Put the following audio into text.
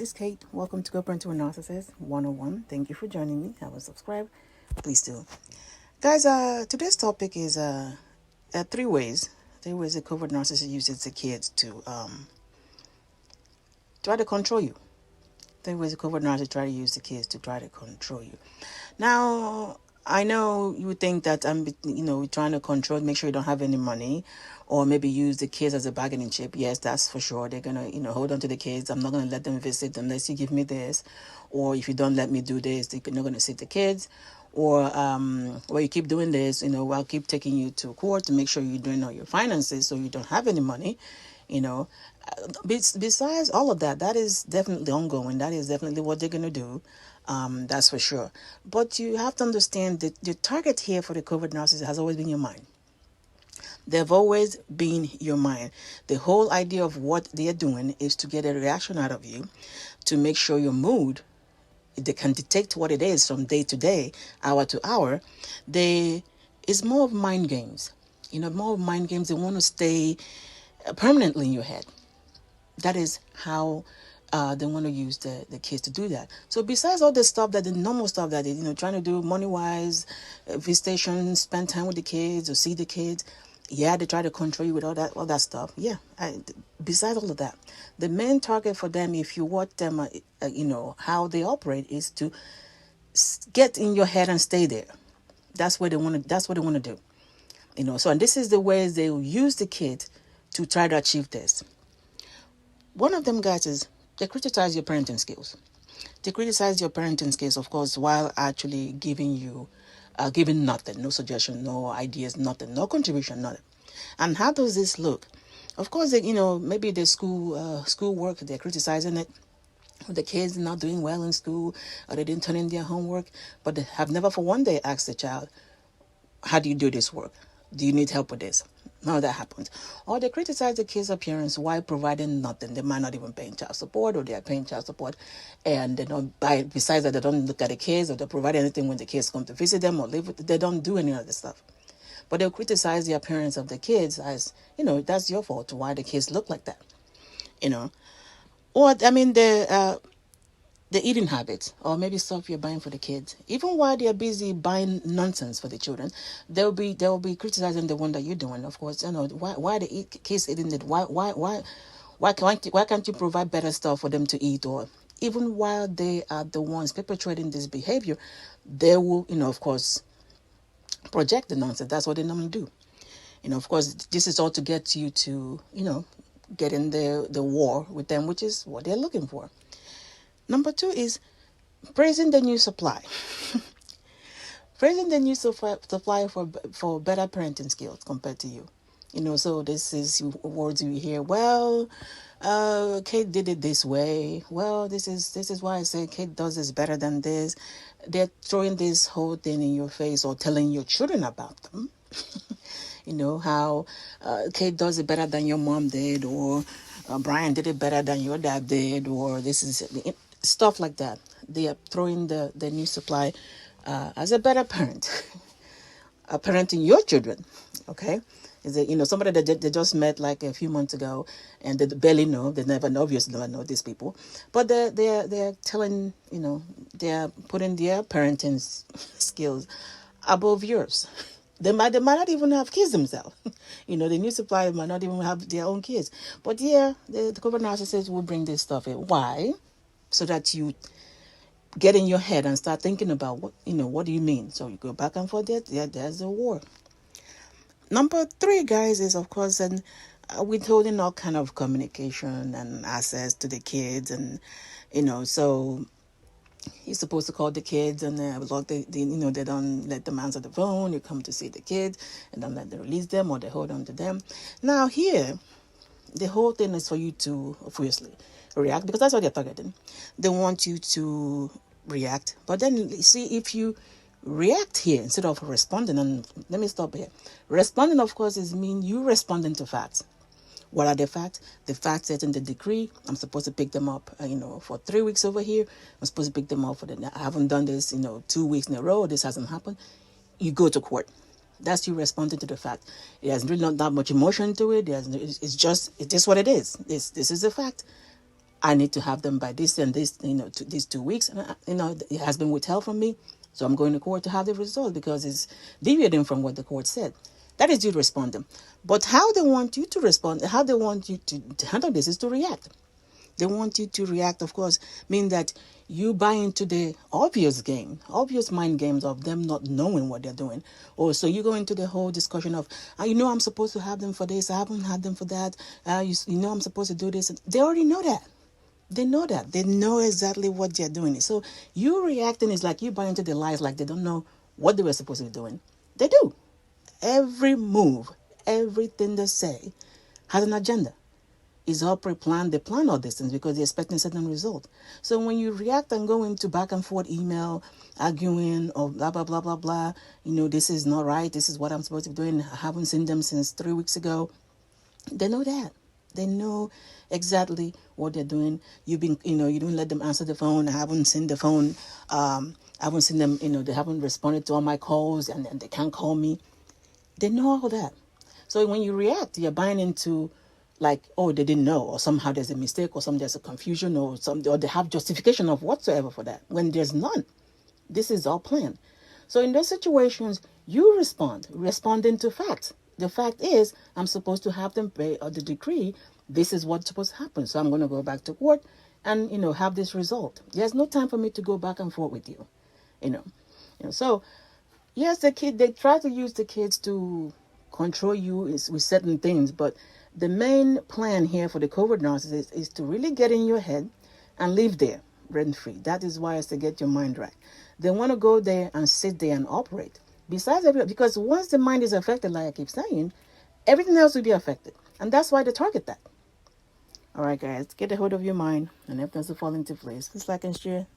is Kate. Welcome to Covert Narcissist 101. Thank you for joining me. Haven't subscribed? Please do. Guys, today's topic is three ways. Three ways a covert narcissist uses the kids to try to control you. Three ways a covert narcissist try to use the kids to try to control you. Now, I know you would think that I'm, trying to control, make sure you don't have any money, or maybe use the kids as a bargaining chip. Yes, that's for sure. They're gonna, hold on to the kids. I'm not gonna let them visit unless you give me this, or if you don't let me do this, they're not gonna see the kids, or well, you keep doing this, I'll keep taking you to court to make sure you're doing all your finances, so you don't have any money, you know. Besides all of that, that is definitely ongoing. That is definitely what they're gonna do. That's for sure. But you have to understand that the target here for the covert narcissist has always been your mind. They've always been your mind. The whole idea of what they're doing is to get a reaction out of you, to make sure your mood, they can detect what it is from day to day, hour to hour. It's more of mind games. More of mind games. They want to stay permanently in your head. That is how they want to use the kids to do that. So besides all the stuff the normal stuff that they, trying to do money-wise, visitation, spend time with the kids or see the kids, yeah, they try to control you with all that stuff. Yeah, besides all of that, the main target for them, if you watch them, how they operate, is to get in your head and stay there. That's what they want to. That's what they want to do. So, and this is the ways they will use the kid to try to achieve this. One of them, guys, is they criticize your parenting skills. They criticize your parenting skills, of course, while actually giving you, giving nothing, no suggestion, no ideas, nothing, no contribution, nothing. And how does this look? Of course, maybe the school work, they're criticizing it. The kids not doing well in school, or they didn't turn in their homework, but they have never for one day asked the child, how do you do this work? Do you need help with this? None of that happens. Or they criticize the kids' appearance while providing nothing. They might not even paying child support, or they are paying child support, and they don't buy. Besides that, they don't look at the kids, or they provide anything when the kids come to visit them or live with them. They don't do any of this stuff. But they'll criticize the appearance of the kids as, that's your fault. Why the kids look like that? Or the eating habits, or maybe stuff you're buying for the kids. Even while they're busy buying nonsense for the children, they'll be criticizing the one that you're doing. Of course, why the kids eating it? Why can't you provide better stuff for them to eat? Or even while they are the ones perpetrating this behavior, they will, of course, project the nonsense. That's what they normally do. Of course, this is all to get you to, get in the war with them, which is what they're looking for. Number 2 is praising the new supply. Praising the new supply for better parenting skills compared to you. So this is words you hear. Well, Kate did it this way. Well, this is why I say Kate does this better than this. They're throwing this whole thing in your face, or telling your children about them. How Kate does it better than your mom did, or Brian did it better than your dad did, or this is stuff like that. They are throwing the new supply as a better parent, parenting your children. Okay, is it somebody that they just met like a few months ago, and they barely know. They obviously never know these people, but they're telling they're putting their parenting skills above yours. They might not even have kids themselves. The new supplier might not even have their own kids. But yeah, the covert narcissist will bring this stuff in. Why? So that you get in your head and start thinking about what do you mean? So you go back and forth. There's a war. Number 3, guys, is of course withholding all kind of communication and access to the kids, and so you're supposed to call the kids, and they don't let them answer the phone. You come to see the kids and don't let them release them, or they hold on to them. Now here, the whole thing is for you to obviously react, because that's what they're targeting. They want you to react, but then see if you react here instead of responding. And let me stop here. Responding, of course, is mean you responding to facts. What are the facts? The facts set in the decree. I'm supposed to pick them up, for 3 weeks over here. I'm supposed to pick them up I haven't done this, 2 weeks in a row. This hasn't happened. You go to court. That's you responding to the fact. It has really not that much emotion to it. It's just what it is. This is a fact. I need to have them by this and this, these 2 weeks. And, it has been withheld from me. So I'm going to court to have the result because it's deviating from what the court said. That is you responding. But how they want you to respond, how they want you to handle this is to react. They want you to react, of course, mean that you buy into the obvious mind games of them not knowing what they're doing. Or so you go into the whole discussion of, I'm supposed to have them for this, I haven't had them for that. I'm supposed to do this. They already know that. They know that. They know exactly what they're doing. So you reacting is like you buy into the lies like they don't know what they were supposed to be doing. They do. Every move, everything they say has an agenda. Is all pre-planned. They plan all these things because they're expecting a certain result. So when you react and go into back and forth email, arguing or blah, blah, blah, blah, blah, this is not right. This is what I'm supposed to be doing. I haven't seen them since 3 weeks ago. They know that. They know exactly what they're doing. You don't let them answer the phone. I haven't seen the phone. I haven't seen them, they haven't responded to all my calls and they can't call me. They know all that. So when you react, you're buying into like, oh, they didn't know, or somehow there's a mistake, or there's a confusion, or they have justification of whatsoever for that, when there's none. This is all planned. So in those situations, you responding to facts. The fact is, I'm supposed to have them pay the decree. This is what's supposed to happen. So I'm going to go back to court and, have this result. There's no time for me to go back and forth with you, So, yes, they try to use the kids to control you with certain things, but the main plan here for the covert narcissist is to really get in your head and live there rent-free. That is why it's to get your mind right. They want to go there and sit there and operate. Because once the mind is affected, like I keep saying, everything else will be affected. And that's why they target that. All right, guys, get a hold of your mind and everything will fall into place. Please like and share.